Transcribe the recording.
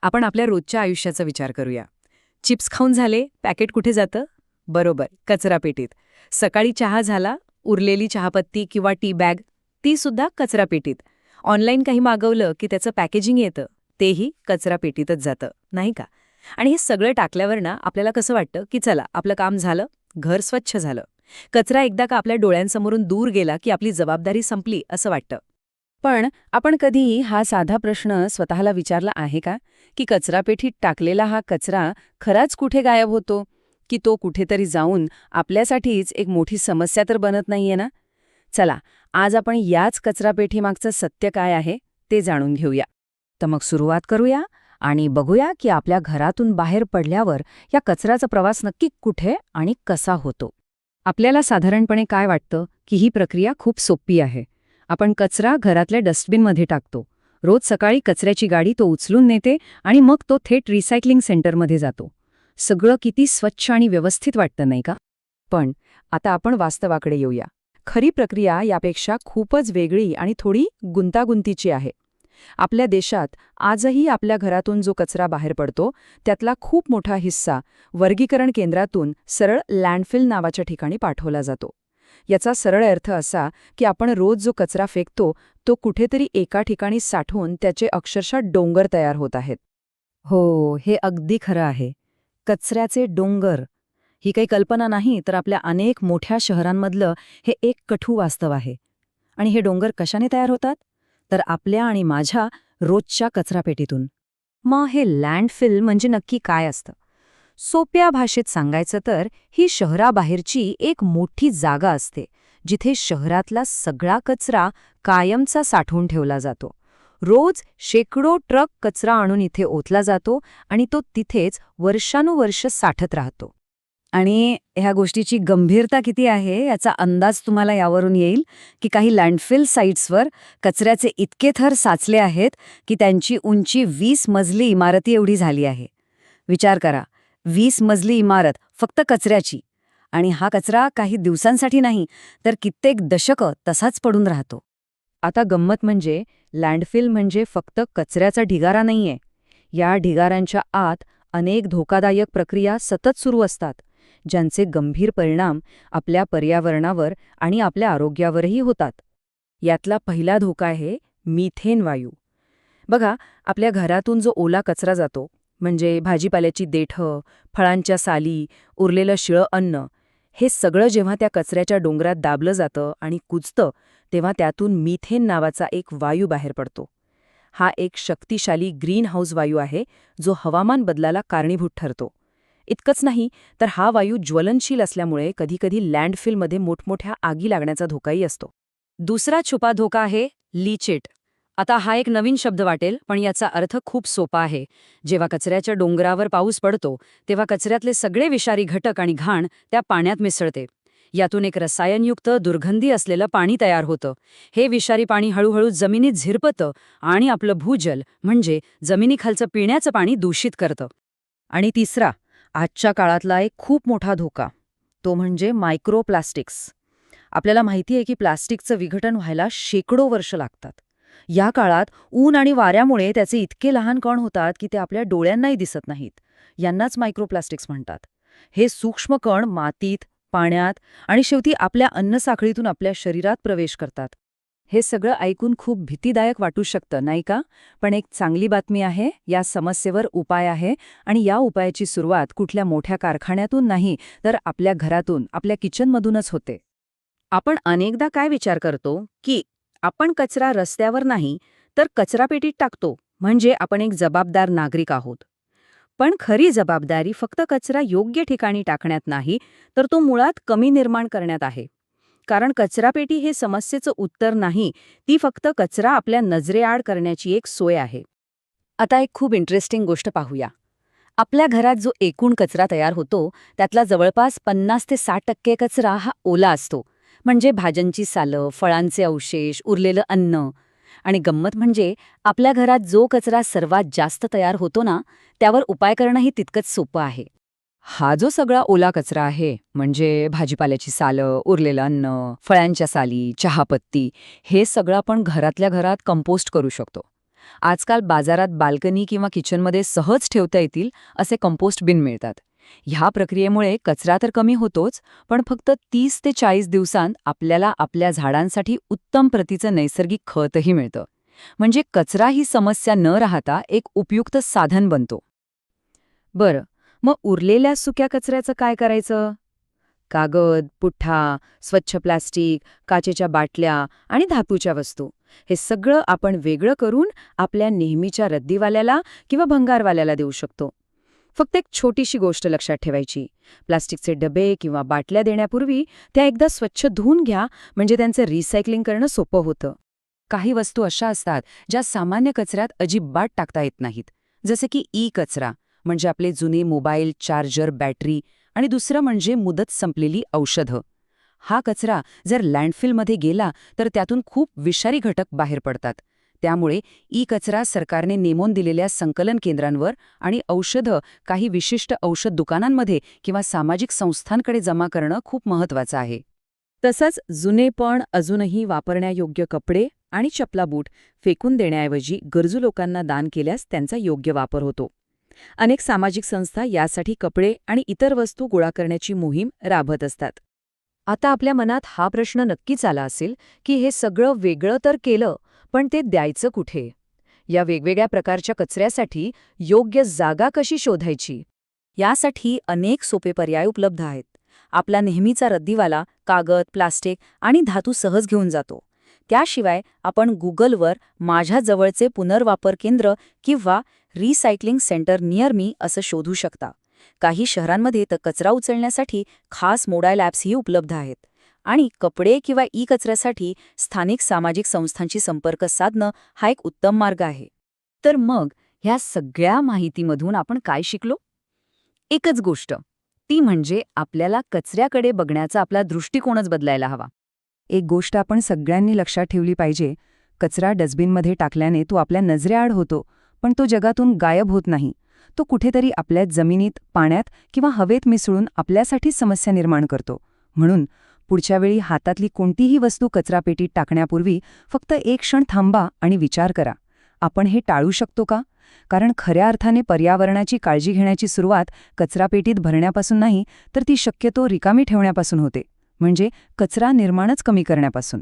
आपण आपल्या रोजच्या आयुष्याचा विचार करूया. चिप्स खाऊन झाले, पॅकेट कुठे जातं? बरोबर, कचरापेटीत. सकाळी चहा झाला, उरलेली चहापत्ती किंवा टी बॅग, ती सुद्धा कचरापेटीत. ऑनलाईन काही मागवलं की त्याचं पॅकेजिंग येतं, तेही कचरापेटीतच जातं, नाही का? आणि हे सगळं टाकल्यावर ना आपल्याला कसं वाटतं की चला, आपलं काम झालं, घर स्वच्छ झालं. कचरा एकदा का आपल्या डोळ्यांसमोरून दूर गेला की आपली जबाबदारी संपली असं वाटतं. पण आपण कधीही हा साधा प्रश्न स्वतःला विचारला आहे का, की कचरापेटीत टाकलेला हा कचरा खराच कुठे गायब होतो, की तो कुठेतरी जाऊन आपल्यासाठीच एक मोठी समस्या तर बनत नाहीये ना? चला, आज आपण याच कचरापेटीमागचं सत्य काय आहे ते जाणून घेऊया. तर मग सुरुवात करूया आणि बघूया की आपल्या घरातून बाहेर पडल्यावर या कचऱ्याचा प्रवास नक्की कुठे आणि कसा होतो. आपल्याला साधारणपणे काय वाटतं की ही प्रक्रिया खूप सोपी आहे. आपण कचरा घरातल्या डस्टबिनमध्ये टाकतो. रोज सकाळी कचऱ्याची गाडी तो उचलून नेते आणि मग तो थेट रिसायकलिंग सेंटरमध्ये जातो. सगळं किती स्वच्छ आणि व्यवस्थित वाटतं नाही का? पण आता आपण वास्तवाकडे येऊया. खरी प्रक्रिया यापेक्षा खूपच वेगळी आणि थोडी गुंतागुंतीची आहे. आपल्या देशात आजही आपल्या घरातून जो कचरा बाहेर पडतो त्यातला खूप मोठा हिस्सा वर्गीकरण केंद्रातून सरळ लँडफिल नावाच्या ठिकाणी पाठवला जातो. याचा सरळ अर्थ असा की आपण रोज जो कचरा फेकतो तो कुठेतरी एका ठिकाणी साठवून त्याचे अक्षरशः डोंगर तयार होत आहेत. हो, हे अगदी खरं आहे. कचऱ्याचे डोंगर ही काही कल्पना नाही, तर आपल्या अनेक मोठ्या शहरांमधलं हे एक कठू वास्तव आहे. आणि हे डोंगर कशाने तयार होतात? तर आपल्या आणि माझ्या रोजच्या कचरापेटीतून. मग हे लँडफिल म्हणजे नक्की काय असतं? सोप्या भाषेत सांगायचं तर ही शहराबाहेरची एक मोठी जागा असते, जिथे शहरातला सगळा कचरा कायमचा साठवून ठेवला जातो. रोज शेकडो ट्रक कचरा आणून इथे ओतला जातो आणि तो तिथेच वर्षानुवर्ष साठत राहतो. आणि ह्या गोष्टीची गंभीरता किती आहे याचा अंदाज तुम्हाला यावरून येईल की काही लँडफिल साईट्सवर कचऱ्याचे इतके थर साचले आहेत की त्यांची उंची 20 मजली इमारती एवढी झाली आहे. विचार करा, 20 मजली इमारत फक्त कचऱ्याची. आणि हा कचरा काही दिवसांसाठी नाही, तर कित्येक दशकं तसाच पडून राहतो. आता गंमत म्हणजे लँडफिल म्हणजे फक्त कचऱ्याचा ढिगारा नाहीये. या ढिगाऱ्यांच्या आत अनेक धोकादायक प्रक्रिया सतत सुरू असतात, ज्यांचे गंभीर परिणाम आपल्या पर्यावरणावर आणि आपल्या आरोग्यावरही होतात. यातला पहिला धोका आहे मिथेन वायू. बघा, आपल्या घरातून जो ओला कचरा जातो, म्हणजे भाजीपाल्याची देठं, फळांच्या साली, उरलेलं शिळं अन्न, हे सगळं जेव्हा त्या कचऱ्याच्या डोंगरात दाबलं जातं आणि कुजतं, तेव्हा त्यातून मिथेन नावाचा एक वायू बाहेर पडतो. हा एक शक्तिशाली ग्रीन हाऊस वायू आहे, जो हवामान बदलाला कारणीभूत ठरतो. इतकंच नाही, तर हा वायू ज्वलनशील असल्यामुळे कधीकधी लँडफिलमध्ये मोठमोठ्या आगी लागण्याचा धोकाही असतो. दुसरा छुपा धोका आहे लीचेट. आता हा एक नवीन शब्द वाटेल, पण याचा अर्थ खूप सोपा आहे. जेव्हा कचऱ्याच्या डोंगरावर पाऊस पडतो, तेव्हा कचऱ्यातले सगळे विषारी घटक आणि घाण त्या पाण्यात मिसळते. यातून एक रसायनयुक्त दुर्गंधी असलेलं पाणी तयार होतं. हे विषारी पाणी हळूहळू जमिनीत झिरपतं आणि आपलं भूजल म्हणजे जमिनीखालचं पिण्याचं पाणी दूषित करतं. आणि तिसरा, आजच्या काळातला एक खूप मोठा धोका, तो म्हणजे मायक्रोप्लास्टिक्स. आपल्याला माहिती आहे की प्लास्टिकचं विघटन व्हायला शेकडो वर्ष लागतात. या काळात ऊन आणि वाऱ्यामुळे त्याचे इतके लहान कण होतात की ते आपल्या डोळ्यांनाही दिसत नाहीत. यांनाच मायक्रोप्लास्टिक्स म्हणतात. हे सूक्ष्म कण मातीत, पाण्यात आणि शेवटी आपल्या अन्नसाखळीतून आपल्या शरीरात प्रवेश करतात. हे सगळं ऐकून खूप भीतीदायक वाटू शकतं, नाही का? पण एक चांगली बातमी आहे, या समस्येवर उपाय आहे. आणि या उपायाची सुरुवात कुठल्या मोठ्या कारखान्यातून नाही, तर आपल्या घरातून, आपल्या किचनमधूनच होते. आपण अनेकदा काय विचार करतो की आपण कचरा रस्त्यावर नाही, तर कचरापेटीत टाकतो, म्हणजे आपण एक जबाबदार नागरिक आहोत. पण खरी जबाबदारी फक्त कचरा योग्य ठिकाणी टाकण्यात नाही, तर तो मुळात कमी निर्माण करण्यात आहे. कारण कचरापेटी हे समस्येचं उत्तर नाही, ती फक्त कचरा आपल्या नजरेआड करण्याची एक सोय आहे. आता एक खूप इंटरेस्टिंग गोष्ट पाहूया. आपल्या घरात जो एकूण कचरा तयार होतो, त्यातला जवळपास 50 ते 60% कचरा हा ओला असतो. म्हणजे भाज्यांची सालं, फळांचे अवशेष, उरलेलं अन्न. आणि गंमत म्हणजे आपल्या घरात जो कचरा सर्वात जास्त तयार होतो ना, त्यावर उपाय करणंही तितकंच सोपं आहे. हा जो सगळा ओला कचरा आहे, म्हणजे भाजीपाल्याची सालं, उरलेलं अन्न, फळांच्या साली, चहापत्ती, हे सगळं आपण घरातल्या घरात कंपोस्ट करू शकतो. आजकाल बाजारात बाल्कनी किंवा किचनमध्ये सहज ठेवता येतील असे कंपोस्ट बिन मिळतात. ह्या प्रक्रियेमुळे कचरा तर कमी होतोच, पण फक्त 30 ते 40 दिवसांत आपल्याला आपल्या झाडांसाठी उत्तम प्रतीचं नैसर्गिक खतही मिळतं. म्हणजे कचरा ही समस्या न राहता एक उपयुक्त साधन बनतो. बरं, मग उरलेल्या सुक्या कचऱ्याचं काय करायचं? कागद, पुठ्ठा, स्वच्छ प्लास्टिक, काचेच्या बाटल्या आणि धातूच्या वस्तू हे सगळं आपण वेगळं करून आपल्या नेहमीच्या रद्दीवाल्याला किंवा भंगारवाल्याला देऊ शकतो. फक्त एक छोटीशी गोष्ट लक्षात ठेवायची. प्लास्टिकचे डबे किंवा बाटल्या देण्यापूर्वी त्या एकदा स्वच्छ धुवून घ्या, म्हणजे त्यांचं रिसायकलिंग करणं सोपं होतं. काही वस्तू अशा असतात ज्या सामान्य कचऱ्यात अजिबात टाकता येत नाहीत, जसे की कचरा म्हणजे आपले जुने मोबाईल, चार्जर, बॅटरी, आणि दुसरं म्हणजे मुदत संपलेली औषधं. हा कचरा जर लँडफिलमध्ये गेला तर त्यातून खूप विषारी घटक बाहेर पडतात. त्यामुळे कचरा सरकारने नेमून दिलेल्या संकलन केंद्रांवर आणि औषधं काही विशिष्ट औषध दुकानांमध्ये किंवा सामाजिक संस्थांकडे जमा करणं खूप महत्त्वाचं आहे. तसंच जुने पण अजूनही वापरण्यायोग्य कपडे आणि चपला बूट फेकून देण्याऐवजी गरजू लोकांना दान केल्यास त्यांचा योग्य वापर होतो. अनेक सामाजिक संस्था यासाठी कपडे आणि इतर वस्तू गोळा करण्याची मोहीम राबवत असतात. आता आपल्या मनात हा प्रश्न नक्कीच आला असेल की हे सगळं वेगळं तर केलं, पण ते द्यायचं कुठे? या वेगवेगळ्या प्रकारच्या कचऱ्यासाठी योग्य जागा कशी शोधायची? यासाठी अनेक सोपे पर्याय उपलब्ध आहेत. आपला नेहमीचा रद्दीवाला कागद, प्लास्टिक आणि धातू सहज घेऊन जातो. त्याशिवाय आपण गुगलवर माझ्या जवळचे पुनर्वापर केंद्र किंवा रिसायकलिंग सेंटर नियर मी असं शोधू शकता. काही शहरांमध्ये तर कचरा उचलण्यासाठी खास मोबाईल ॲप्सही उपलब्ध आहेत. आणि कपडे किंवा कचऱ्यासाठी स्थानिक सामाजिक संस्थांशी संपर्क साधणं हा एक उत्तम मार्ग आहे. तर मग ह्या सगळ्या माहितीमधून आपण काय शिकलो? एकच गोष्ट, ती म्हणजे आपल्याला कचऱ्याकडे बघण्याचा आपला दृष्टिकोनच बदलायला हवा. एक गोष्ट आपण सगळ्यांनी लक्षात ठेवली पाहिजे, कचरा डस्टबिनमध्ये टाकल्याने तो आपल्या नजरेआड होतो, पण तो जगातून गायब होत नाही. तो कुठेतरी आपल्या जमिनीत, पाण्यात किंवा हवेत मिसळून आपल्यासाठी समस्या निर्माण करतो. म्हणून पुढच्या वेळी हातातली कोणतीही वस्तू कचरापेटीत टाकण्यापूर्वी फक्त एक क्षण थांबा आणि विचार करा, आपण हे टाळू शकतो का? कारण खऱ्या अर्थाने पर्यावरणाची काळजी घेण्याची सुरुवात कचरापेटीत भरण्यापासून नाही, तर ती शक्यतो रिकामी ठेवण्यापासून होते. म्हणजे कचरा निर्माणच कमी करण्यापासून.